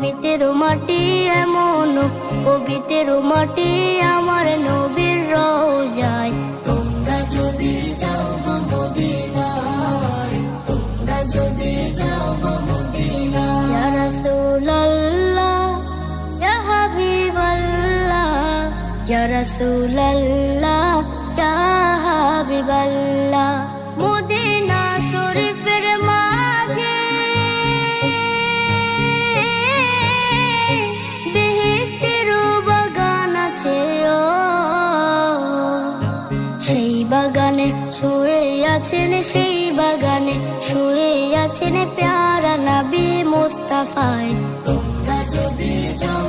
পবিত্র মাটি এমন পবিত্র মাটি আমার নবীর রওজায়। তোমরা যদি যাও গো মদিনায়, তোমরা যদি যাও গো মদিনায়। ইয়া রাসূলুল্লাহ ইয়া হাবিবাল্লাহ, ইয়া রাসূলুল্লাহ ইয়া হাবিবাল্লাহ। মদিনা শরীফের মাঝে বেহেশতের বাগান আছে, সেই বাগানে শুয়ে আছেন, সেই বাগানে শুয়ে আছেন প্যারা নবী মুস্তাফায়। তোমরা যদি যাও